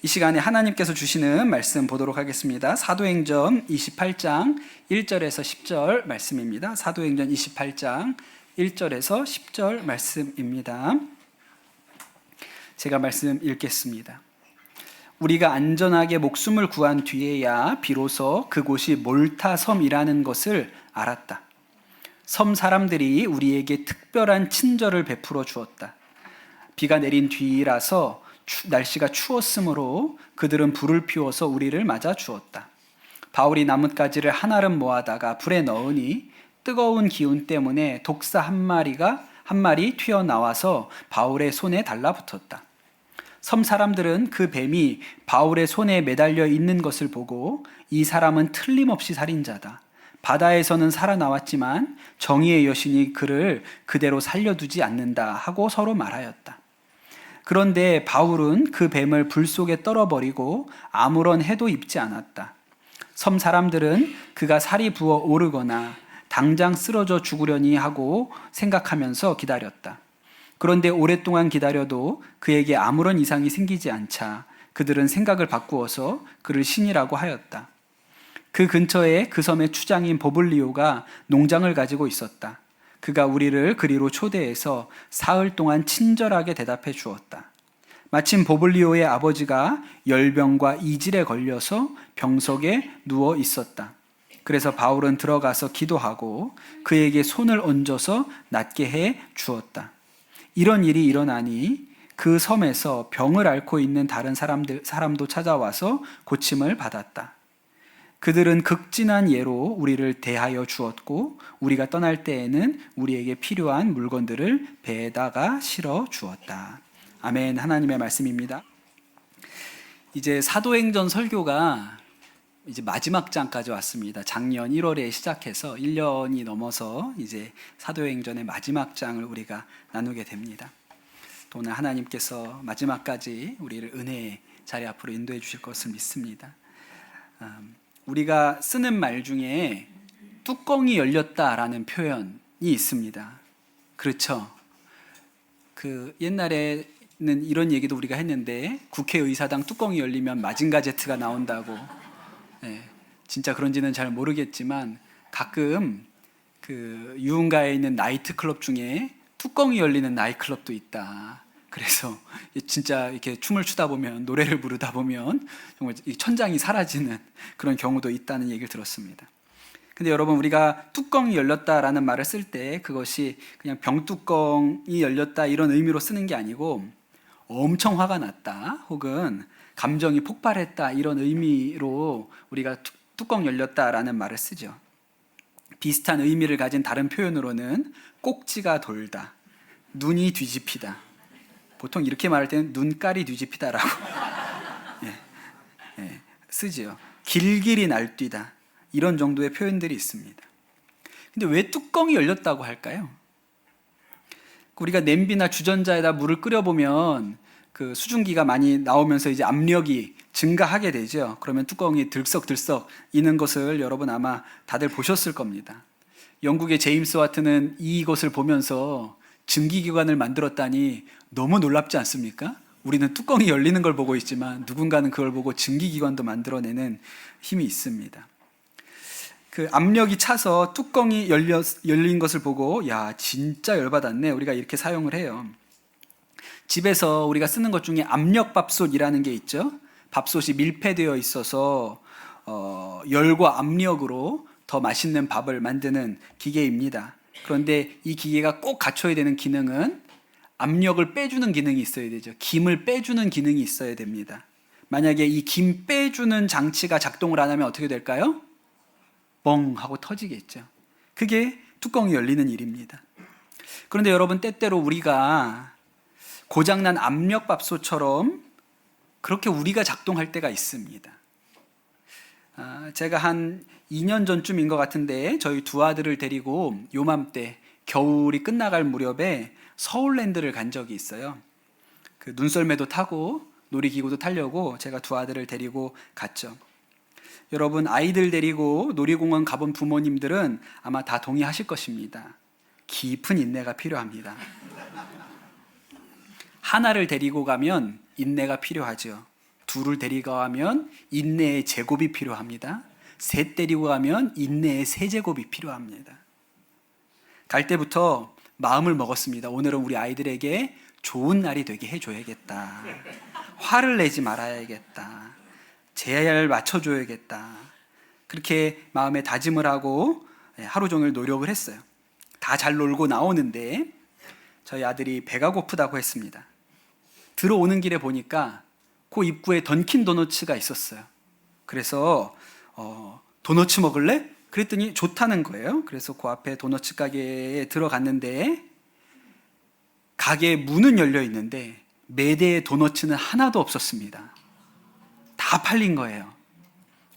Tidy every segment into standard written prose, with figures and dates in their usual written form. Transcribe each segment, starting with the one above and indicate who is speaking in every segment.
Speaker 1: 이 시간에 하나님께서 주시는 말씀 보도록 하겠습니다. 사도행전 28장 1절에서 10절 말씀입니다. 사도행전 28장 1절에서 10절 말씀입니다. 제가 말씀 읽겠습니다. 우리가 안전하게 목숨을 구한 뒤에야 비로소 그곳이 몰타 섬이라는 것을 알았다. 섬 사람들이 우리에게 특별한 친절을 베풀어 주었다. 비가 내린 뒤라서 날씨가 추웠으므로 그들은 불을 피워서 우리를 맞아 주었다. 바울이 나뭇가지를 한 알음 모아다가 불에 넣으니 뜨거운 기운 때문에 독사 한 마리 튀어나와서 바울의 손에 달라붙었다. 섬 사람들은 그 뱀이 바울의 손에 매달려 있는 것을 보고 이 사람은 틀림없이 살인자다. 바다에서는 살아나왔지만 정의의 여신이 그를 그대로 살려두지 않는다 하고 서로 말하였다. 그런데 바울은 그 뱀을 불 속에 떨어버리고 아무런 해도 입지 않았다. 섬 사람들은 그가 살이 부어 오르거나 당장 쓰러져 죽으려니 하고 생각하면서 기다렸다. 그런데 오랫동안 기다려도 그에게 아무런 이상이 생기지 않자 그들은 생각을 바꾸어서 그를 신이라고 하였다. 그 근처에 그 섬의 추장인 보블리오가 농장을 가지고 있었다. 그가 우리를 그리로 초대해서 사흘 동안 친절하게 대답해 주었다. 마침 보블리오의 아버지가 열병과 이질에 걸려서 병석에 누워 있었다. 그래서 바울은 들어가서 기도하고 그에게 손을 얹어서 낫게 해 주었다. 이런 일이 일어나니 그 섬에서 병을 앓고 있는 다른 사람도 찾아와서 고침을 받았다. 그들은 극진한 예로 우리를 대하여 주었고 우리가 떠날 때에는 우리에게 필요한 물건들을 배에다가 실어 주었다. 아멘. 하나님의 말씀입니다. 이제 사도행전 설교가 이제 마지막 장까지 왔습니다. 작년 1월에 시작해서 1년이 넘어서 이제 사도행전의 마지막 장을 우리가 나누게 됩니다. 또 오늘 하나님께서 마지막까지 우리를 은혜의 자리 앞으로 인도해 주실 것을 믿습니다. 우리가 쓰는 말 중에 뚜껑이 열렸다라는 표현이 있습니다. 그렇죠? 옛날에는 이런 얘기도 우리가 했는데 국회의사당 뚜껑이 열리면 마징가 제트가 나온다고. 네, 진짜 그런지는 잘 모르겠지만 가끔 유흥가에 있는 나이트클럽 중에 뚜껑이 열리는 나이트클럽도 있다. 그래서 진짜 이렇게 춤을 추다 보면, 노래를 부르다 보면 정말 천장이 사라지는 그런 경우도 있다는 얘기를 들었습니다. 근데 여러분, 우리가 뚜껑이 열렸다라는 말을 쓸 때 그것이 그냥 병뚜껑이 열렸다 이런 의미로 쓰는 게 아니고 엄청 화가 났다 혹은 감정이 폭발했다 이런 의미로 우리가 뚜껑 열렸다라는 말을 쓰죠. 비슷한 의미를 가진 다른 표현으로는 꼭지가 돌다, 눈이 뒤집히다, 보통 이렇게 말할 때는 눈깔이 뒤집히다라고 쓰지요. 길길이 날뛰다 이런 정도의 표현들이 있습니다. 근데 왜 뚜껑이 열렸다고 할까요? 우리가 냄비나 주전자에다 물을 끓여보면 그 수증기가 많이 나오면서 이제 압력이 증가하게 되죠. 그러면 뚜껑이 들썩들썩 이는 것을 여러분 아마 다들 보셨을 겁니다. 영국의 제임스 와트는 이것을 보면서 증기기관을 만들었다니 너무 놀랍지 않습니까? 우리는 뚜껑이 열리는 걸 보고 있지만 누군가는 그걸 보고 증기기관도 만들어내는 힘이 있습니다. 그 압력이 차서 뚜껑이 열린 것을 보고 야, 진짜 열받았네. 우리가 이렇게 사용을 해요. 집에서 우리가 쓰는 것 중에 압력밥솥이라는 게 있죠. 밥솥이 밀폐되어 있어서 열과 압력으로 더 맛있는 밥을 만드는 기계입니다. 그런데 이 기계가 꼭 갖춰야 되는 기능은 압력을 빼주는 기능이 있어야 되죠. 김을 빼주는 기능이 있어야 됩니다. 만약에 이 김 빼주는 장치가 작동을 안 하면 어떻게 될까요? 뻥 하고 터지겠죠. 그게 뚜껑이 열리는 일입니다. 그런데 여러분, 때때로 우리가 고장난 압력밥솥처럼 그렇게 우리가 작동할 때가 있습니다. 제가 한 2년 전쯤인 것 같은데 저희 두 아들을 데리고 요맘때 겨울이 끝나갈 무렵에 서울랜드를 간 적이 있어요. 그 눈썰매도 타고 놀이기구도 타려고 제가 두 아들을 데리고 갔죠. 여러분, 아이들 데리고 놀이공원 가본 부모님들은 아마 다 동의하실 것입니다. 깊은 인내가 필요합니다. 하나를 데리고 가면 인내가 필요하죠. 둘을 데리고 가면 인내의 제곱이 필요합니다. 셋 데리고 가면 인내의 세 제곱이 필요합니다. 갈 때부터 마음을 먹었습니다. 오늘은 우리 아이들에게 좋은 날이 되게 해줘야겠다. 화를 내지 말아야겠다. 제야를 맞춰줘야겠다. 그렇게 마음에 다짐을 하고 하루 종일 노력을 했어요. 다 잘 놀고 나오는데 저희 아들이 배가 고프다고 했습니다. 들어오는 길에 보니까 그 입구에 던킨 도너츠가 있었어요. 그래서 도너츠 먹을래? 그랬더니 좋다는 거예요. 그래서 그 앞에 도너츠 가게에 들어갔는데 가게 문은 열려 있는데 매대에 도너츠는 하나도 없었습니다. 다 팔린 거예요.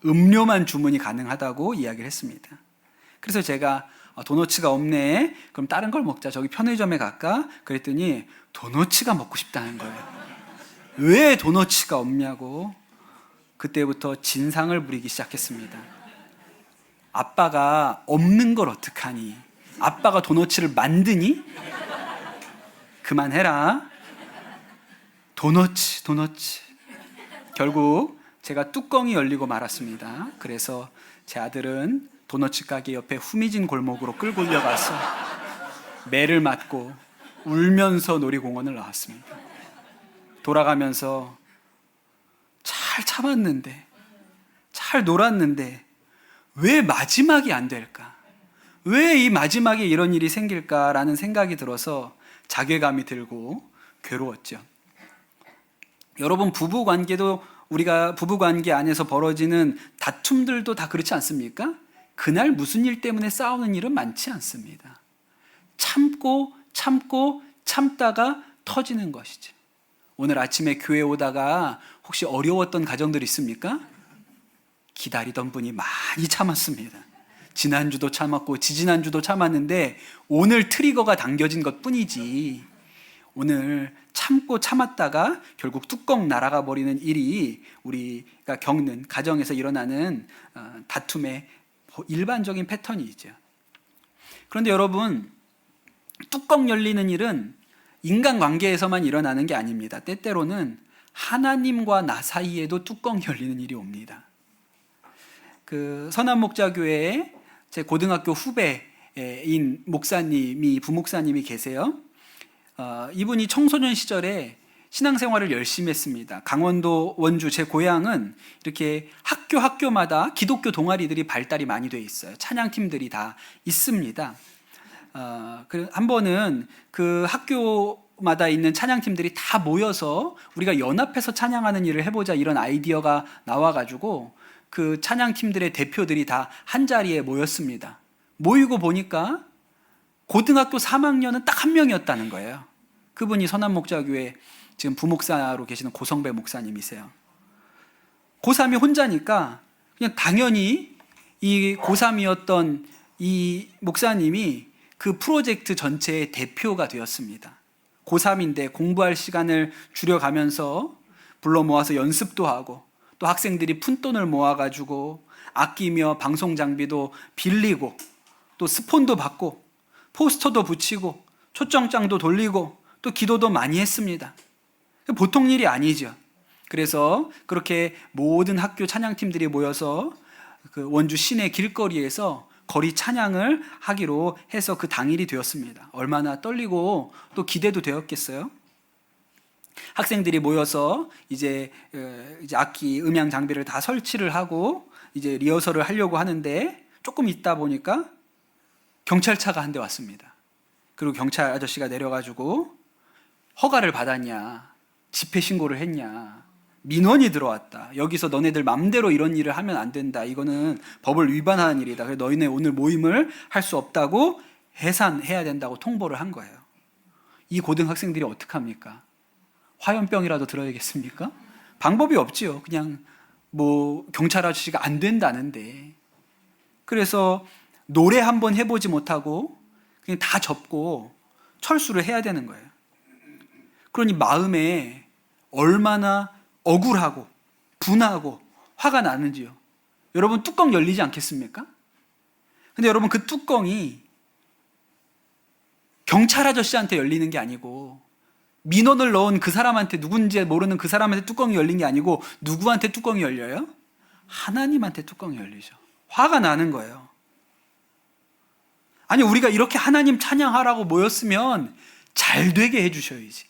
Speaker 1: 음료만 주문이 가능하다고 이야기를 했습니다. 그래서 제가 도너츠가 없네. 그럼 다른 걸 먹자. 저기 편의점에 갈까? 그랬더니 도너츠가 먹고 싶다는 거예요. 왜 도너츠가 없냐고. 그때부터 진상을 부리기 시작했습니다. 아빠가 없는 걸 어떡하니? 아빠가 도너츠를 만드니? 그만해라. 도너츠. 결국 제가 뚜껑이 열리고 말았습니다. 그래서 제 아들은 도너츠 가게 옆에 후미진 골목으로 끌고 올려가서 매를 맞고 울면서 놀이공원을 나왔습니다. 돌아가면서 잘 참았는데, 잘 놀았는데 왜 마지막이 안 될까? 왜 이 마지막에 이런 일이 생길까라는 생각이 들어서 자괴감이 들고 괴로웠죠. 여러분, 부부관계도 우리가 부부관계 안에서 벌어지는 다툼들도 다 그렇지 않습니까? 그날 무슨 일 때문에 싸우는 일은 많지 않습니다. 참다가 터지는 것이죠. 오늘 아침에 교회 오다가 혹시 어려웠던 가정들 있습니까? 기다리던 분이 많이 참았습니다. 지난주도 참았고 지지난주도 참았는데 오늘 트리거가 당겨진 것 뿐이지, 오늘 참고 참았다가 결국 뚜껑 날아가 버리는 일이 우리가 겪는 가정에서 일어나는 다툼의 일반적인 패턴이죠. 그런데 여러분, 뚜껑 열리는 일은 인간관계에서만 일어나는 게 아닙니다. 때때로는 하나님과 나 사이에도 뚜껑 열리는 일이 옵니다. 그 선한목자교회에 제 고등학교 후배인 부목사님이 계세요. 이분이 청소년 시절에 신앙생활을 열심히 했습니다. 강원도 원주, 제 고향은 이렇게 학교마다 기독교 동아리들이 발달이 많이 돼 있어요. 찬양팀들이 다 있습니다. 한 번은 그 학교마다 있는 찬양팀들이 다 모여서 우리가 연합해서 찬양하는 일을 해보자, 이런 아이디어가 나와가지고 그 찬양팀들의 대표들이 다 한자리에 모였습니다. 모이고 보니까 고등학교 3학년은 딱 한 명이었다는 거예요. 그분이 선한목자교회 지금 부목사로 계시는 고성배 목사님이세요. 고3이 혼자니까 그냥 당연히 이 고3이었던 이 목사님이 그 프로젝트 전체의 대표가 되었습니다. 고3인데 공부할 시간을 줄여가면서 불러 모아서 연습도 하고, 또 학생들이 푼돈을 모아가지고 아끼며 방송 장비도 빌리고, 또 스폰도 받고, 포스터도 붙이고, 초청장도 돌리고, 또 기도도 많이 했습니다. 보통 일이 아니죠. 그래서 그렇게 모든 학교 찬양팀들이 모여서 그 원주 시내 길거리에서 거리 찬양을 하기로 해서 그 당일이 되었습니다. 얼마나 떨리고 또 기대도 되었겠어요. 학생들이 모여서 이제 악기, 음향 장비를 다 설치를 하고 이제 리허설을 하려고 하는데, 조금 있다 보니까 경찰차가 한 대 왔습니다. 그리고 경찰 아저씨가 내려가지고 허가를 받았냐, 집회 신고를 했냐, 민원이 들어왔다, 여기서 너네들 맘대로 이런 일을 하면 안 된다, 이거는 법을 위반하는 일이다, 그래서 너희네 오늘 모임을 할 수 없다고 해산해야 된다고 통보를 한 거예요. 이 고등학생들이 어떡합니까? 화염병이라도 들어야겠습니까? 방법이 없지요. 그냥 경찰 아저씨가 안 된다는데. 그래서 노래 한번 해보지 못하고 그냥 다 접고 철수를 해야 되는 거예요. 그러니 마음에 얼마나 억울하고 분하고 화가 나는지요. 여러분, 뚜껑 열리지 않겠습니까? 근데 여러분, 그 뚜껑이 경찰 아저씨한테 열리는 게 아니고 민원을 넣은 그 사람한테, 누군지 모르는 그 사람한테 뚜껑이 열린 게 아니고 누구한테 뚜껑이 열려요? 하나님한테 뚜껑이 열리죠. 화가 나는 거예요. 아니, 우리가 이렇게 하나님 찬양하라고 모였으면 잘 되게 해주셔야지,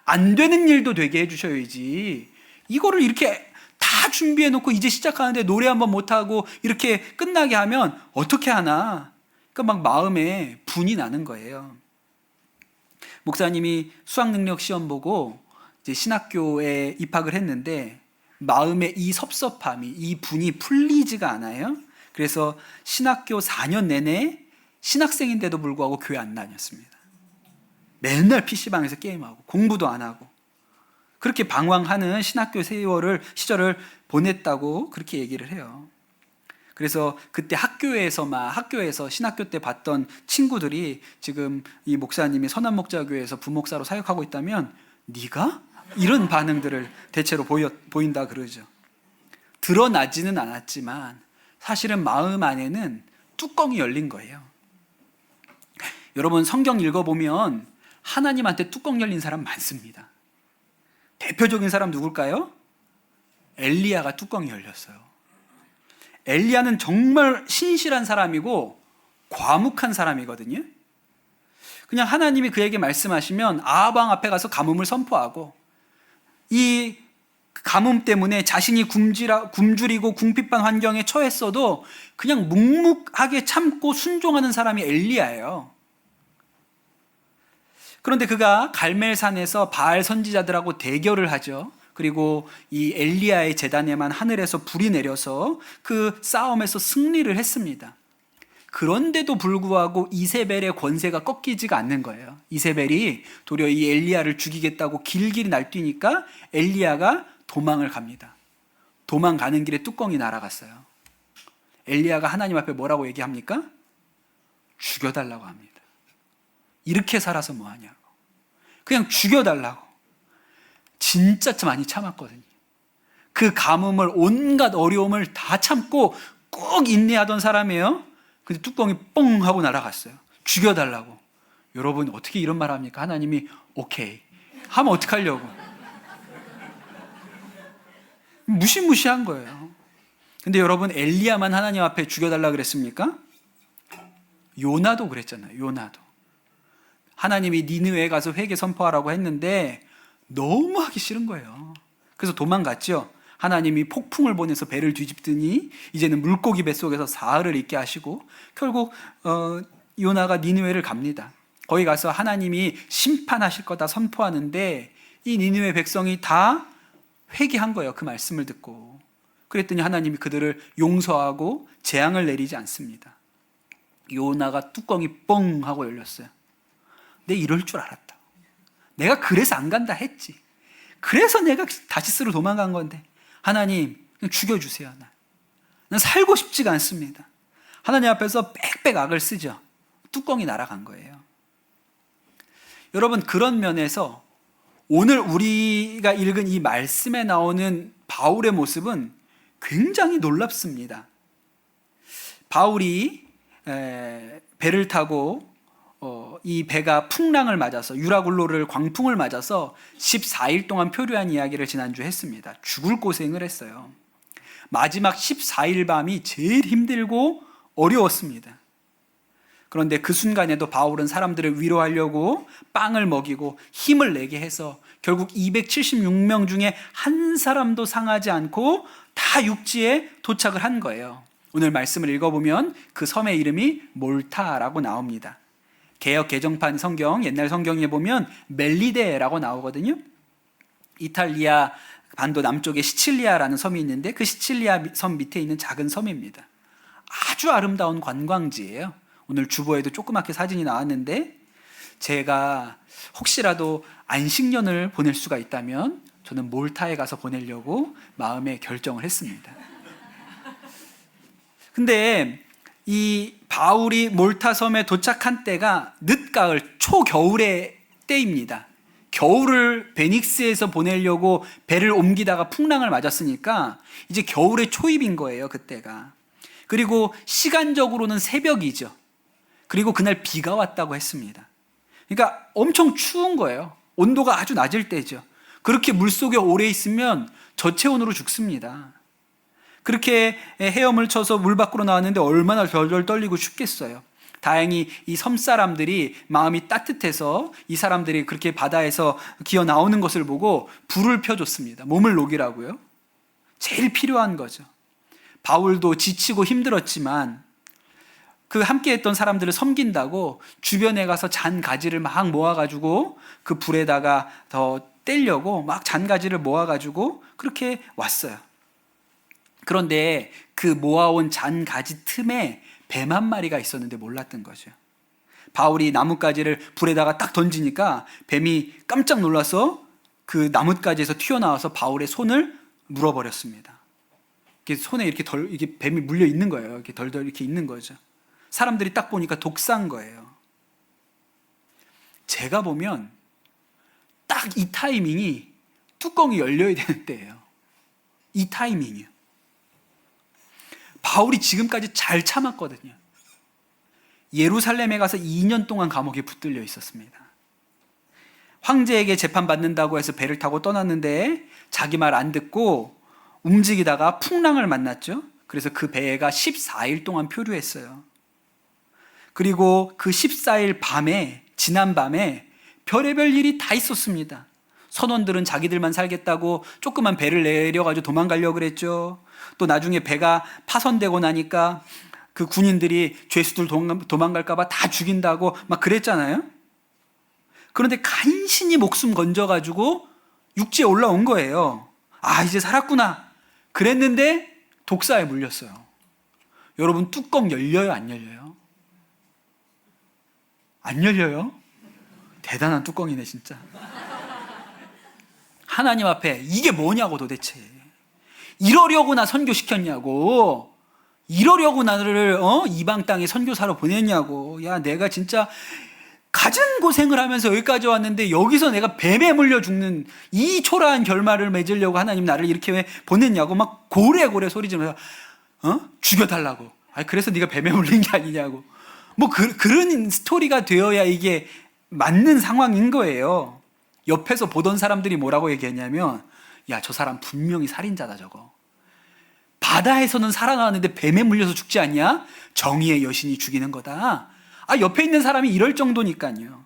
Speaker 1: 안 되는 일도 되게 해주셔야지, 이거를 이렇게 다 준비해놓고 이제 시작하는데 노래 한번 못하고 이렇게 끝나게 하면 어떻게 하나. 그러니까 막 마음에 분이 나는 거예요. 목사님이 수학능력 시험 보고 이제 신학교에 입학을 했는데 마음에 이 섭섭함이, 이 분이 풀리지가 않아요. 그래서 신학교 4년 내내 신학생인데도 불구하고 교회 안 다녔습니다. 맨날 PC방에서 게임하고 공부도 안 하고 그렇게 방황하는 신학교 시절을 보냈다고 그렇게 얘기를 해요. 그래서 그때 학교에서 신학교 때 봤던 친구들이 지금 이 목사님이 선한목자교회에서 부목사로 사역하고 있다면 네가? 이런 반응들을 대체로 보인다 그러죠. 드러나지는 않았지만 사실은 마음 안에는 뚜껑이 열린 거예요. 여러분, 성경 읽어보면 하나님한테 뚜껑 열린 사람 많습니다. 대표적인 사람 누굴까요? 엘리야가 뚜껑이 열렸어요. 엘리야는 정말 신실한 사람이고 과묵한 사람이거든요. 그냥 하나님이 그에게 말씀하시면 아합 왕 앞에 가서 가뭄을 선포하고, 이 가뭄 때문에 자신이 굶주리고 궁핍한 환경에 처했어도 그냥 묵묵하게 참고 순종하는 사람이 엘리야예요. 그런데 그가 갈멜산에서 바알 선지자들하고 대결을 하죠. 그리고 이 엘리야의 제단에만 하늘에서 불이 내려서 그 싸움에서 승리를 했습니다. 그런데도 불구하고 이세벨의 권세가 꺾이지가 않는 거예요. 이세벨이 도리어 이 엘리야를 죽이겠다고 길길이 날뛰니까 엘리야가 도망을 갑니다. 도망가는 길에 뚜껑이 날아갔어요. 엘리야가 하나님 앞에 뭐라고 얘기합니까? 죽여달라고 합니다. 이렇게 살아서 뭐하냐고. 그냥 죽여달라고. 진짜 많이 참았거든요. 그 가뭄을, 온갖 어려움을 다 참고 꼭 인내하던 사람이에요. 근데 뚜껑이 뻥 하고 날아갔어요. 죽여달라고. 여러분, 어떻게 이런 말 합니까? 하나님이 오케이 하면 어떡하려고. 무시무시한 거예요. 근데 여러분, 엘리야만 하나님 앞에 죽여달라 그랬습니까? 요나도 그랬잖아요. 요나도 하나님이 니느웨에 가서 회개 선포하라고 했는데 너무 하기 싫은 거예요. 그래서 도망갔죠. 하나님이 폭풍을 보내서 배를 뒤집더니 이제는 물고기 뱃속에서 사흘을 있게 하시고 결국 요나가 니느웨를 갑니다. 거기 가서 하나님이 심판하실 거다 선포하는데 이 니느웨 백성이 다 회개한 거예요. 그 말씀을 듣고. 그랬더니 하나님이 그들을 용서하고 재앙을 내리지 않습니다. 요나가 뚜껑이 뻥 하고 열렸어요. 내 이럴 줄 알았다. 내가 그래서 안 간다 했지. 그래서 내가 다시스로 도망간 건데 하나님 그냥 죽여주세요. 난 살고 싶지가 않습니다. 하나님 앞에서 빽빽 악을 쓰죠. 뚜껑이 날아간 거예요. 여러분, 그런 면에서 오늘 우리가 읽은 이 말씀에 나오는 바울의 모습은 굉장히 놀랍습니다. 바울이 배를 타고 이 배가 풍랑을 맞아서, 유라굴로를 광풍을 맞아서 14일 동안 표류한 이야기를 지난주에 했습니다. 죽을 고생을 했어요. 마지막 14일 밤이 제일 힘들고 어려웠습니다. 그런데 그 순간에도 바울은 사람들을 위로하려고 빵을 먹이고 힘을 내게 해서 결국 276명 중에 한 사람도 상하지 않고 다 육지에 도착을 한 거예요. 오늘 말씀을 읽어보면 그 섬의 이름이 몰타라고 나옵니다. 개역 개정판 성경, 옛날 성경에 보면 멜리데라고 나오거든요. 이탈리아 반도 남쪽에 시칠리아라는 섬이 있는데 그 시칠리아 섬 밑에 있는 작은 섬입니다. 아주 아름다운 관광지예요. 오늘 주보에도 조그맣게 사진이 나왔는데 제가 혹시라도 안식년을 보낼 수가 있다면 저는 몰타에 가서 보내려고 마음에 결정을 했습니다. 근데 이 바울이 몰타 섬에 도착한 때가 늦가을, 초겨울의 때입니다. 겨울을 베닉스에서 보내려고 배를 옮기다가 풍랑을 맞았으니까 이제 겨울의 초입인 거예요, 그때가. 그리고 시간적으로는 새벽이죠. 그리고 그날 비가 왔다고 했습니다. 그러니까 엄청 추운 거예요. 온도가 아주 낮을 때죠. 그렇게 물속에 오래 있으면 저체온으로 죽습니다. 그렇게 헤엄을 쳐서 물 밖으로 나왔는데 얼마나 덜덜 떨리고 춥겠어요. 다행히 이 섬 사람들이 마음이 따뜻해서 이 사람들이 그렇게 바다에서 기어 나오는 것을 보고 불을 펴줬습니다. 몸을 녹이라고요. 제일 필요한 거죠. 바울도 지치고 힘들었지만 그 함께 했던 사람들을 섬긴다고 주변에 가서 잔가지를 막 모아가지고 그 불에다가 더 떼려고 막 잔가지를 모아가지고 그렇게 왔어요. 그런데 그 모아온 잔가지 틈에 뱀 한 마리가 있었는데 몰랐던 거죠. 바울이 나뭇가지를 불에다가 딱 던지니까 뱀이 깜짝 놀라서 그 나뭇가지에서 튀어나와서 바울의 손을 물어버렸습니다. 이렇게 손에 이렇게 뱀이 물려 있는 거예요. 이렇게 덜덜 이렇게 있는 거죠. 사람들이 딱 보니까 독사인 거예요. 제가 보면 딱 이 타이밍이 뚜껑이 열려야 되는 때예요. 이 타이밍이요. 바울이 지금까지 잘 참았거든요. 예루살렘에 가서 2년 동안 감옥에 붙들려 있었습니다. 황제에게 재판받는다고 해서 배를 타고 떠났는데 자기 말 안 듣고 움직이다가 풍랑을 만났죠. 그래서 그 배가 14일 동안 표류했어요. 그리고 그 14일 밤에, 지난 밤에 별의별 일이 다 있었습니다. 선원들은 자기들만 살겠다고 조그만 배를 내려가지고 도망가려고 그랬죠. 또 나중에 배가 파손되고 나니까 그 군인들이 죄수들 도망갈까봐 다 죽인다고 막 그랬잖아요. 그런데 간신히 목숨 건져가지고 육지에 올라온 거예요. 아, 이제 살았구나. 그랬는데 독사에 물렸어요. 여러분, 뚜껑 열려요, 안 열려요? 안 열려요? 대단한 뚜껑이네, 진짜. 하나님 앞에 이게 뭐냐고 도대체. 이러려고 나 선교시켰냐고. 이러려고 나를 이방 땅에 선교사로 보냈냐고. 야, 내가 진짜 가진 고생을 하면서 여기까지 왔는데 여기서 내가 뱀에 물려 죽는 이 초라한 결말을 맺으려고 하나님 나를 이렇게 왜 보냈냐고 막 고래고래 소리 지르면서 죽여달라고. 그래서 네가 뱀에 물린 게 아니냐고. 뭐 그런 스토리가 되어야 이게 맞는 상황인 거예요. 옆에서 보던 사람들이 뭐라고 얘기했냐면, 야, 저 사람 분명히 살인자다 저거. 바다에서는 살아나왔는데 뱀에 물려서 죽지 않냐? 정의의 여신이 죽이는 거다. 옆에 있는 사람이 이럴 정도니까요.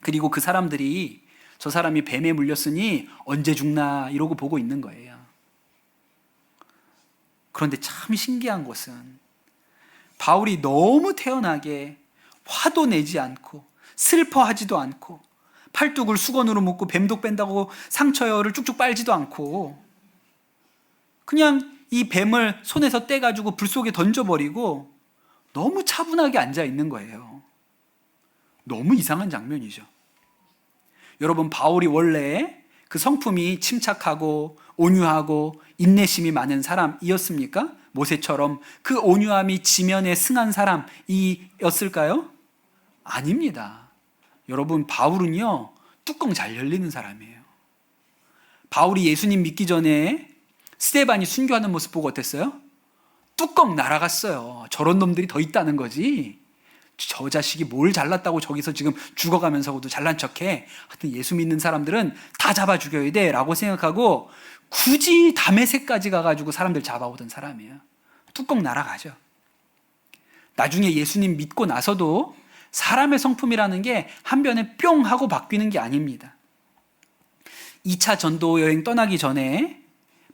Speaker 1: 그리고 그 사람들이 저 사람이 뱀에 물렸으니 언제 죽나 이러고 보고 있는 거예요. 그런데 참 신기한 것은 바울이 너무 태연하게 화도 내지 않고 슬퍼하지도 않고 팔뚝을 수건으로 묶고 뱀독 뺀다고 상처열을 쭉쭉 빨지도 않고 그냥 이 뱀을 손에서 떼가지고 불 속에 던져버리고 너무 차분하게 앉아 있는 거예요. 너무 이상한 장면이죠. 여러분, 바울이 원래 그 성품이 침착하고 온유하고 인내심이 많은 사람이었습니까? 모세처럼 그 온유함이 지면에 승한 사람이었을까요? 아닙니다. 여러분, 바울은요, 뚜껑 잘 열리는 사람이에요. 바울이 예수님 믿기 전에 스데반이 순교하는 모습 보고 어땠어요? 뚜껑 날아갔어요. 저런 놈들이 더 있다는 거지. 저 자식이 뭘 잘났다고 저기서 지금 죽어가면서도 잘난 척해. 하여튼 예수 믿는 사람들은 다 잡아 죽여야 돼 라고 생각하고 굳이 다메섹까지 가가지고 사람들 잡아오던 사람이에요. 뚜껑 날아가죠. 나중에 예수님 믿고 나서도 사람의 성품이라는 게 한 변에 뿅 하고 바뀌는 게 아닙니다. 2차 전도 여행 떠나기 전에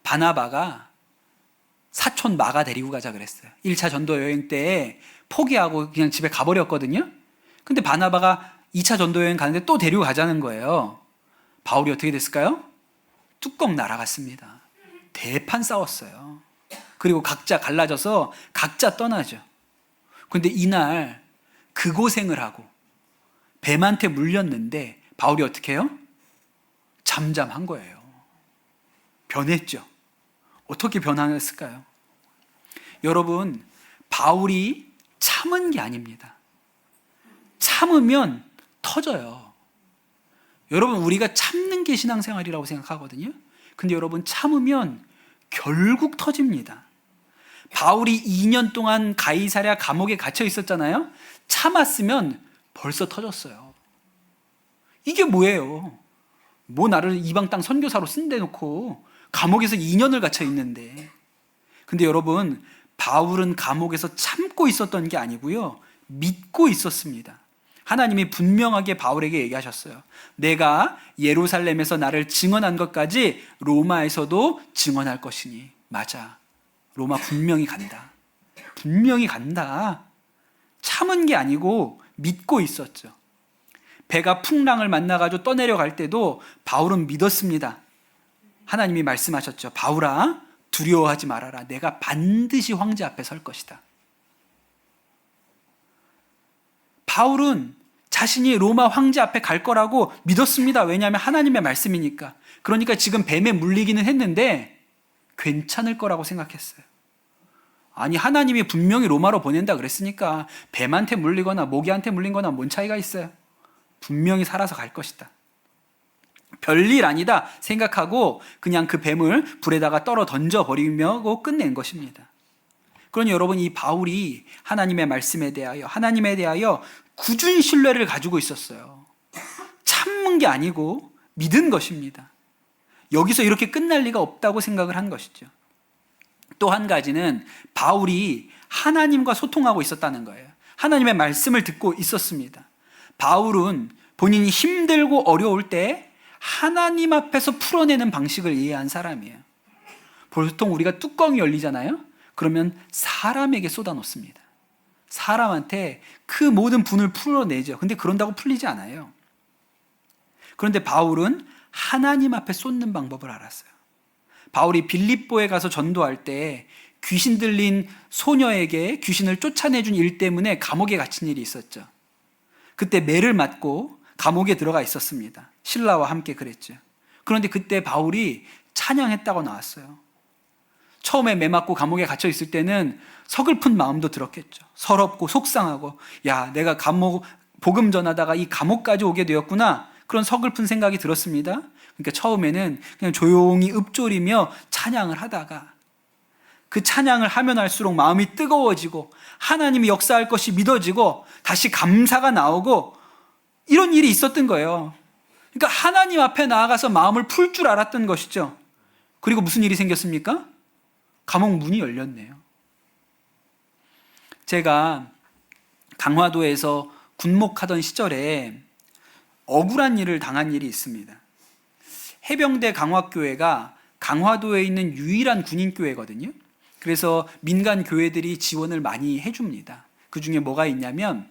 Speaker 1: 바나바가 사촌 마가 데리고 가자 그랬어요. 1차 전도 여행 때 포기하고 그냥 집에 가버렸거든요. 근데 바나바가 2차 전도 여행 가는데 또 데리고 가자는 거예요. 바울이 어떻게 됐을까요? 뚜껑 날아갔습니다. 대판 싸웠어요. 그리고 각자 갈라져서 각자 떠나죠. 근데 이날 그 고생을 하고 뱀한테 물렸는데 바울이 어떻게 해요? 잠잠한 거예요. 변했죠. 어떻게 변했을까요? 여러분, 바울이 참은 게 아닙니다. 참으면 터져요. 여러분, 우리가 참는 게 신앙생활이라고 생각하거든요. 근데 여러분, 참으면 결국 터집니다. 바울이 2년 동안 가이사랴 감옥에 갇혀 있었잖아요. 참았으면 벌써 터졌어요. 이게 뭐예요? 뭐 나를 이방 땅 선교사로 쓴대놓고 감옥에서 2년을 갇혀 있는데. 근데 여러분, 바울은 감옥에서 참고 있었던 게 아니고요, 믿고 있었습니다. 하나님이 분명하게 바울에게 얘기하셨어요. 내가 예루살렘에서 나를 증언한 것까지 로마에서도 증언할 것이니. 맞아, 로마 분명히 간다. 분명히 간다. 참은 게 아니고 믿고 있었죠. 배가 풍랑을 만나가지고 떠내려갈 때도 바울은 믿었습니다. 하나님이 말씀하셨죠. 바울아, 두려워하지 말아라. 내가 반드시 황제 앞에 설 것이다. 바울은 자신이 로마 황제 앞에 갈 거라고 믿었습니다. 왜냐하면 하나님의 말씀이니까. 그러니까 지금 뱀에 물리기는 했는데 괜찮을 거라고 생각했어요. 아니, 하나님이 분명히 로마로 보낸다 그랬으니까 뱀한테 물리거나 모기한테 물린 거나 뭔 차이가 있어요? 분명히 살아서 갈 것이다. 별일 아니다 생각하고 그냥 그 뱀을 불에다가 떨어 던져버리며 끝낸 것입니다. 그러니 여러분, 이 바울이 하나님의 말씀에 대하여 굳은 신뢰를 가지고 있었어요. 참는 게 아니고 믿은 것입니다. 여기서 이렇게 끝날 리가 없다고 생각을 한 것이죠. 또 한 가지는 바울이 하나님과 소통하고 있었다는 거예요. 하나님의 말씀을 듣고 있었습니다. 바울은 본인이 힘들고 어려울 때 하나님 앞에서 풀어내는 방식을 이해한 사람이에요. 보통 우리가 뚜껑이 열리잖아요. 그러면 사람에게 쏟아놓습니다. 사람한테 그 모든 분을 풀어내죠. 근데 그런다고 풀리지 않아요. 그런데 바울은 하나님 앞에 쏟는 방법을 알았어요. 바울이 빌립보에 가서 전도할 때 귀신 들린 소녀에게 귀신을 쫓아내준 일 때문에 감옥에 갇힌 일이 있었죠. 그때 매를 맞고 감옥에 들어가 있었습니다. 신라와 함께 그랬죠. 그런데 그때 바울이 찬양했다고 나왔어요. 처음에 매 맞고 감옥에 갇혀 있을 때는 서글픈 마음도 들었겠죠. 서럽고 속상하고, 야, 내가 복음 전하다가 이 감옥까지 오게 되었구나, 그런 서글픈 생각이 들었습니다. 그러니까 처음에는 그냥 조용히 읊조리며 찬양을 하다가 그 찬양을 하면 할수록 마음이 뜨거워지고 하나님이 역사할 것이 믿어지고 다시 감사가 나오고 이런 일이 있었던 거예요. 그러니까 하나님 앞에 나아가서 마음을 풀 줄 알았던 것이죠. 그리고 무슨 일이 생겼습니까? 감옥 문이 열렸네요. 제가 강화도에서 군목하던 시절에 억울한 일을 당한 일이 있습니다. 해병대 강화교회가 강화도에 있는 유일한 군인교회거든요. 그래서 민간 교회들이 지원을 많이 해줍니다. 그 중에 뭐가 있냐면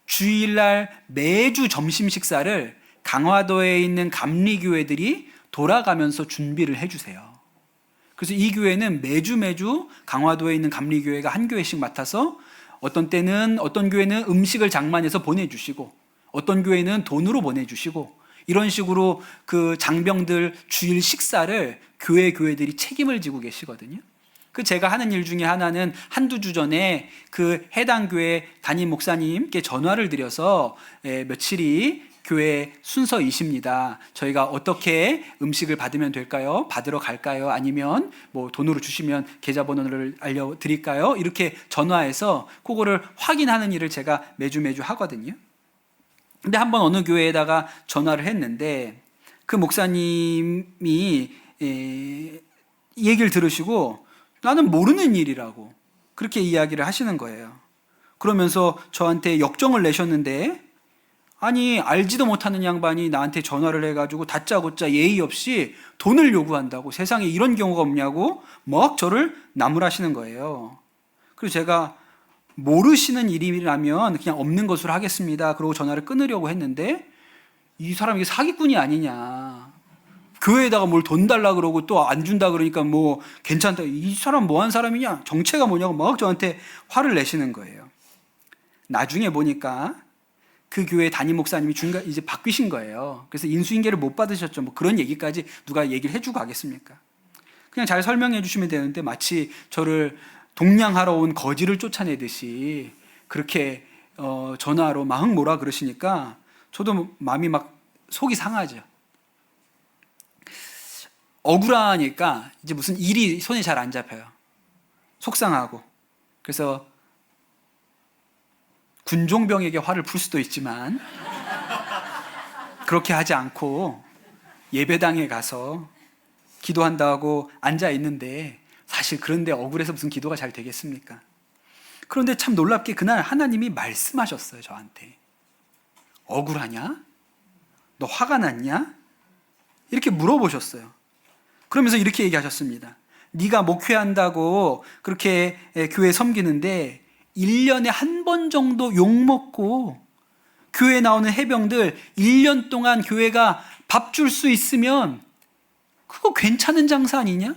Speaker 1: 주일날 매주 점심 식사를 강화도에 있는 감리교회들이 돌아가면서 준비를 해주세요. 그래서 이 교회는 매주 강화도에 있는 감리교회가 한 교회씩 맡아서 어떤 교회는 음식을 장만해서 보내주시고 어떤 교회는 돈으로 보내주시고 이런 식으로 그 장병들 주일 식사를 교회들이 책임을 지고 계시거든요. 그 제가 하는 일 중에 하나는 한두 주 전에 그 해당 교회 담임 목사님께 전화를 드려서 며칠이 교회 순서이십니다. 저희가 어떻게 음식을 받으면 될까요? 받으러 갈까요? 아니면 뭐 돈으로 주시면 계좌번호를 알려드릴까요? 이렇게 전화해서 그거를 확인하는 일을 제가 매주 하거든요. 근데 한번 어느 교회에다가 전화를 했는데 그 목사님이 얘기를 들으시고 나는 모르는 일이라고 그렇게 이야기를 하시는 거예요. 그러면서 저한테 역정을 내셨는데, 아니 알지도 못하는 양반이 나한테 전화를 해가지고 다짜고짜 예의 없이 돈을 요구한다고, 세상에 이런 경우가 없냐고 막 저를 나무라시는 거예요. 그래서 제가 모르시는 일이라면 그냥 없는 것으로 하겠습니다. 그러고 전화를 끊으려고 했는데 이 사람이 사기꾼이 아니냐, 교회에다가 뭘 돈 달라 그러고 또 안 준다 그러니까 뭐 괜찮다, 이 사람 뭐 한 사람이냐, 정체가 뭐냐고 막 저한테 화를 내시는 거예요. 나중에 보니까 그 교회 담임 목사님이 이제 바뀌신 거예요. 그래서 인수인계를 못 받으셨죠. 뭐 그런 얘기까지 누가 얘기를 해주고 하겠습니까? 그냥 잘 설명해 주시면 되는데 마치 저를 동냥하러 온 거지를 쫓아내듯이 그렇게 전화로 막 뭐라 그러시니까 저도 마음이 막 속이 상하죠. 억울하니까 이제 무슨 일이 손에 잘 안 잡혀요. 속상하고. 그래서 군종병에게 화를 풀 수도 있지만 그렇게 하지 않고 예배당에 가서 기도한다고 앉아 있는데 사실 그런데 억울해서 무슨 기도가 잘 되겠습니까? 그런데 참 놀랍게 그날 하나님이 말씀하셨어요, 저한테. 억울하냐? 너 화가 났냐? 이렇게 물어보셨어요. 그러면서 이렇게 얘기하셨습니다. 네가 목회한다고 그렇게 교회 섬기는데 1년에 한 번 정도 욕먹고 교회 나오는 해병들 1년 동안 교회가 밥 줄 수 있으면 그거 괜찮은 장사 아니냐?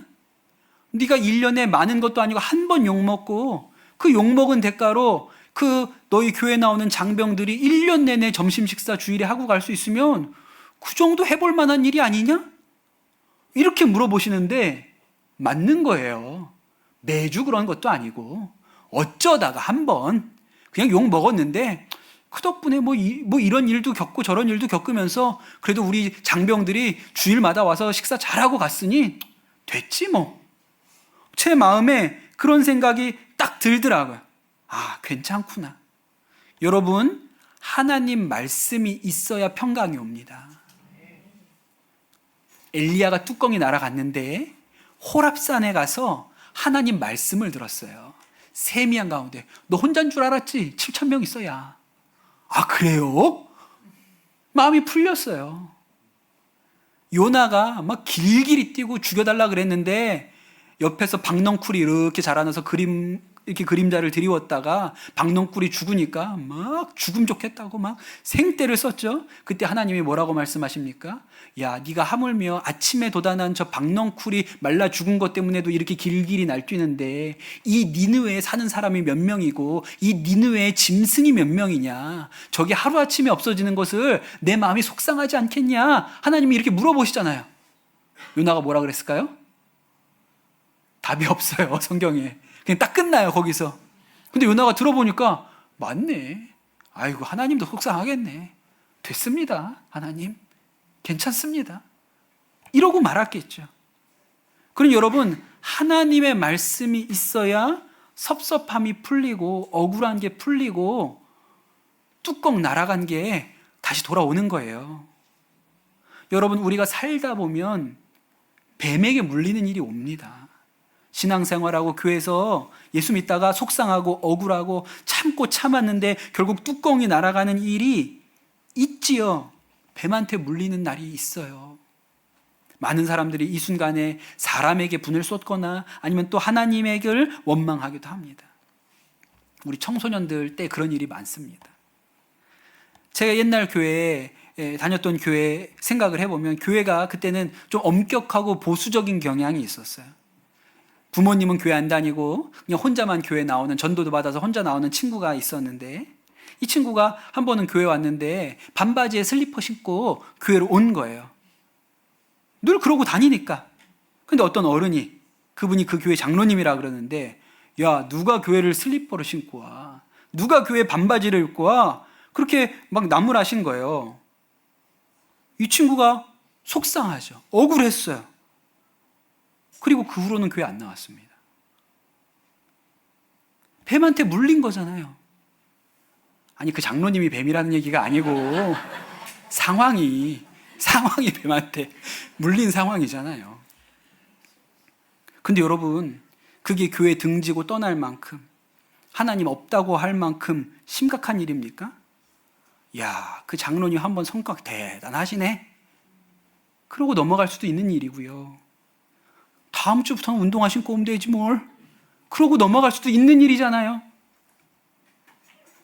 Speaker 1: 네가 1년에 많은 것도 아니고 한 번 욕먹고 그 욕먹은 대가로 그 너희 교회 나오는 장병들이 1년 내내 점심 식사 주일에 하고 갈 수 있으면 그 정도 해볼 만한 일이 아니냐? 이렇게 물어보시는데 맞는 거예요. 매주 그런 것도 아니고 어쩌다가 한 번 그냥 욕 먹었는데 그 덕분에 뭐 이런 일도 겪고 저런 일도 겪으면서 그래도 우리 장병들이 주일마다 와서 식사 잘하고 갔으니 됐지 뭐. 제 마음에 그런 생각이 딱 들더라고요. 아, 괜찮구나. 여러분, 하나님 말씀이 있어야 평강이 옵니다. 엘리야가 뚜껑이 날아갔는데 호랍산에 가서 하나님 말씀을 들었어요. 세미한 가운데. 너 혼자인 줄 알았지? 7,000명 있어야. 아, 그래요? 마음이 풀렸어요. 요나가 막 길길이 뛰고 죽여달라 그랬는데 옆에서 박넝쿨이 이렇게 자라나서 이렇게 그림자를 드리웠다가 박넝쿨이 죽으니까 막 죽음 좋겠다고 막 생떼를 썼죠. 그때 하나님이 뭐라고 말씀하십니까? 야, 네가 하물며 아침에 돋아난 저 박넝쿨이 말라 죽은 것 때문에도 이렇게 길길이 날뛰는데 이 니느웨에 사는 사람이 몇 명이고 이 니느웨의 짐승이 몇 명이냐? 저게 하루아침에 없어지는 것을 내 마음이 속상하지 않겠냐? 하나님이 이렇게 물어보시잖아요. 요나가 뭐라 그랬을까요? 답이 없어요, 성경에. 그냥 딱 끝나요, 거기서. 근데 요나가 들어보니까 맞네. 아이고, 하나님도 속상하겠네. 됐습니다, 하나님. 괜찮습니다. 이러고 말았겠죠. 그럼 여러분, 하나님의 말씀이 있어야 섭섭함이 풀리고 억울한 게 풀리고 뚜껑 날아간 게 다시 돌아오는 거예요. 여러분, 우리가 살다 보면 뱀에게 물리는 일이 옵니다. 신앙생활하고 교회에서 예수 믿다가 속상하고 억울하고 참고 참았는데 결국 뚜껑이 날아가는 일이 있지요. 뱀한테 물리는 날이 있어요. 많은 사람들이 이 순간에 사람에게 분을 쏟거나 아니면 또 하나님에게 원망하기도 합니다. 우리 청소년들 때 그런 일이 많습니다. 제가 옛날 교회에 다녔던 교회 생각을 해보면 교회가 그때는 좀 엄격하고 보수적인 경향이 있었어요. 부모님은 교회 안 다니고 그냥 혼자만 교회 나오는, 전도도 받아서 혼자 나오는 친구가 있었는데 이 친구가 한 번은 교회 왔는데 반바지에 슬리퍼 신고 교회로 온 거예요. 늘 그러고 다니니까. 근데 어떤 어른이, 그분이 그 교회 장로님이라 그러는데, 야, 누가 교회를 슬리퍼로 신고 와? 누가 교회 반바지를 입고 와? 그렇게 막 나무라신 거예요. 이 친구가 속상하죠. 억울했어요. 그리고 그 후로는 교회 안 나왔습니다. 뱀한테 물린 거잖아요. 아니, 그 장로님이 뱀이라는 얘기가 아니고 상황이 뱀한테 물린 상황이잖아요. 근데 여러분, 그게 교회 등지고 떠날 만큼, 하나님 없다고 할 만큼 심각한 일입니까? 야, 그 장로님 한번 성격 대단하시네. 그러고 넘어갈 수도 있는 일이고요. 다음 주부터는 운동화 신고 오면 되지 뭘. 그러고 넘어갈 수도 있는 일이잖아요.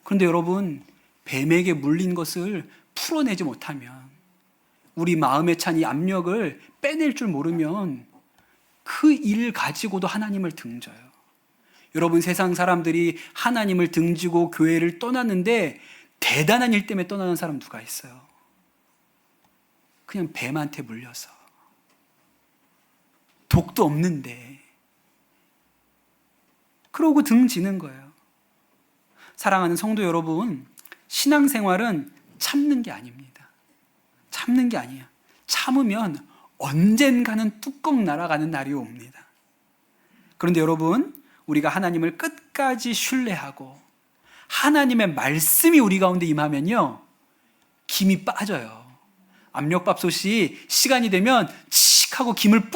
Speaker 1: 그런데 여러분, 뱀에게 물린 것을 풀어내지 못하면, 우리 마음에 찬 이 압력을 빼낼 줄 모르면 그 일 가지고도 하나님을 등져요. 여러분, 세상 사람들이 하나님을 등지고 교회를 떠났는데 대단한 일 때문에 떠나는 사람 누가 있어요? 그냥 뱀한테 물려서. 독도 없는데. 그러고 등지는 거예요. 사랑하는 성도 여러분, 신앙생활은 참는 게 아닙니다. 참는 게 아니에요. 참으면 언젠가는 뚜껑 날아가는 날이 옵니다. 그런데 여러분, 우리가 하나님을 끝까지 신뢰하고 하나님의 말씀이 우리 가운데 임하면요, 김이 빠져요. 압력밥솥이 시간이 되면 칙 하고 김을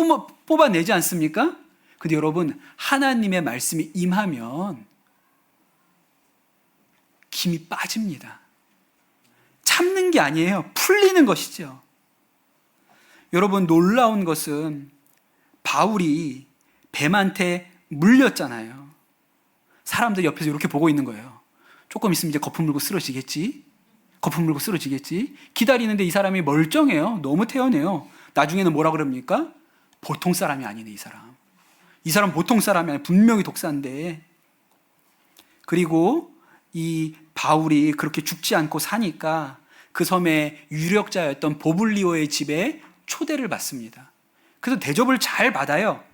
Speaker 1: 뽑아내지 않습니까? 근데 여러분, 하나님의 말씀이 임하면 김이 빠집니다. 참는 게 아니에요. 풀리는 것이죠. 여러분, 놀라운 것은 바울이 뱀한테 물렸잖아요. 사람들이 옆에서 이렇게 보고 있는 거예요. 조금 있으면 이제 거품 물고 쓰러지겠지? 거품 물고 쓰러지겠지? 기다리는데 이 사람이 멀쩡해요. 너무 태연해요. 나중에는 뭐라 그럽니까? 보통 사람이 아니네, 이 사람. 이 사람 보통 사람이 아니야. 분명히 독사인데. 그리고 이 바울이 그렇게 죽지 않고 사니까 그 섬의 유력자였던 보블리오의 집에 초대를 받습니다. 그래서 대접을 잘 받아요.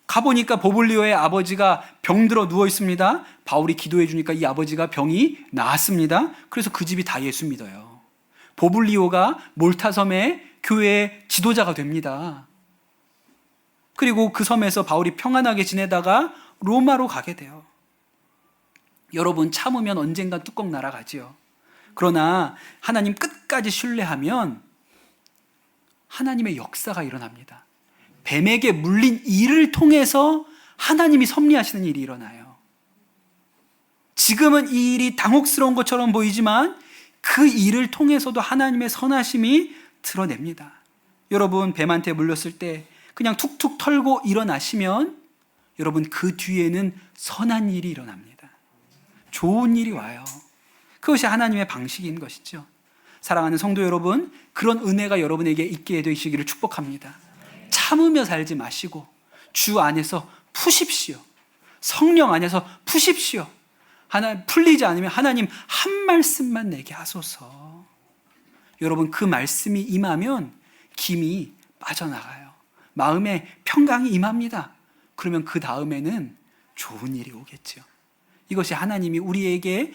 Speaker 1: 가보니까 보블리오의 아버지가 병들어 누워 있습니다. 바울이 기도해 주니까 이 아버지가 병이 나았습니다. 그래서 그 집이 다 예수 믿어요. 보블리오가 몰타섬의 교회의 지도자가 됩니다. 그리고 그 섬에서 바울이 평안하게 지내다가 로마로 가게 돼요. 여러분, 참으면 언젠가 뚜껑 날아가지요. 그러나 하나님 끝까지 신뢰하면 하나님의 역사가 일어납니다. 뱀에게 물린 이를 통해서 하나님이 섭리하시는 일이 일어나요. 지금은 이 일이 당혹스러운 것처럼 보이지만 그 일을 통해서도 하나님의 선하심이 드러냅니다. 여러분, 뱀한테 물렸을 때 그냥 툭툭 털고 일어나시면 여러분, 그 뒤에는 선한 일이 일어납니다. 좋은 일이 와요. 그것이 하나님의 방식인 것이죠. 사랑하는 성도 여러분, 그런 은혜가 여러분에게 있게 되시기를 축복합니다. 참으며 살지 마시고 주 안에서 푸십시오. 성령 안에서 푸십시오. 풀리지 않으면 하나님 한 말씀만 내게 하소서. 여러분, 그 말씀이 임하면 김이 빠져나가요. 마음에 평강이 임합니다. 그러면 그 다음에는 좋은 일이 오겠죠. 이것이 하나님이 우리에게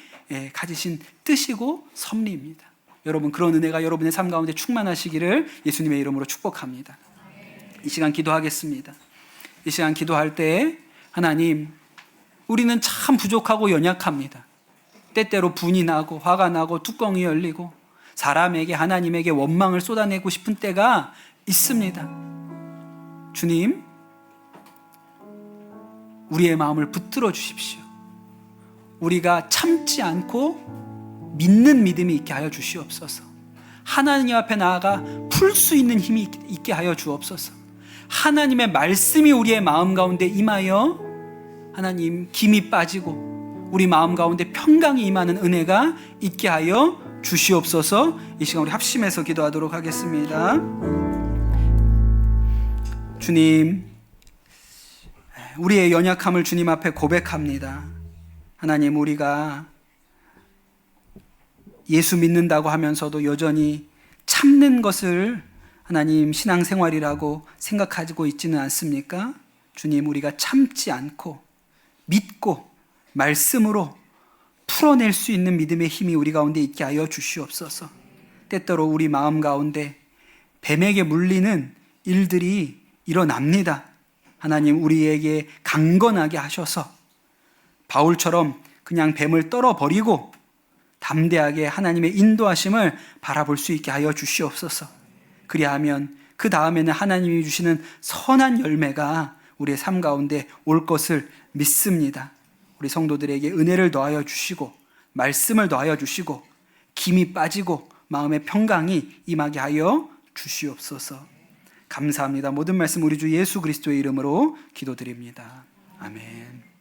Speaker 1: 가지신 뜻이고 섭리입니다. 여러분, 그런 은혜가 여러분의 삶 가운데 충만하시기를 예수님의 이름으로 축복합니다. 이 시간 기도하겠습니다. 이 시간 기도할 때 하나님, 우리는 참 부족하고 연약합니다. 때때로 분이 나고 화가 나고 뚜껑이 열리고 사람에게, 하나님에게 원망을 쏟아내고 싶은 때가 있습니다. 주님, 우리의 마음을 붙들어 주십시오. 우리가 참지 않고 믿는 믿음이 있게 하여 주시옵소서. 하나님 앞에 나아가 풀 수 있는 힘이 있게 하여 주옵소서. 하나님의 말씀이 우리의 마음 가운데 임하여 하나님 김이 빠지고 우리 마음 가운데 평강이 임하는 은혜가 있게 하여 주시옵소서. 이 시간 우리 합심해서 기도하도록 하겠습니다. 주님, 우리의 연약함을 주님 앞에 고백합니다. 하나님, 우리가 예수 믿는다고 하면서도 여전히 참는 것을 하나님 신앙생활이라고 생각하고 있지는 않습니까? 주님, 우리가 참지 않고 믿고 말씀으로 풀어낼 수 있는 믿음의 힘이 우리 가운데 있게 하여 주시옵소서. 때때로 우리 마음 가운데 뱀에게 물리는 일들이 일어납니다. 하나님, 우리에게 강건하게 하셔서 바울처럼 그냥 뱀을 떨어버리고 담대하게 하나님의 인도하심을 바라볼 수 있게 하여 주시옵소서. 그리하면 그 다음에는 하나님이 주시는 선한 열매가 우리의 삶 가운데 올 것을 믿습니다. 우리 성도들에게 은혜를 더하여 주시고 말씀을 더하여 주시고 김이 빠지고 마음의 평강이 임하게 하여 주시옵소서. 감사합니다. 모든 말씀 우리 주 예수 그리스도의 이름으로 기도드립니다. 아멘.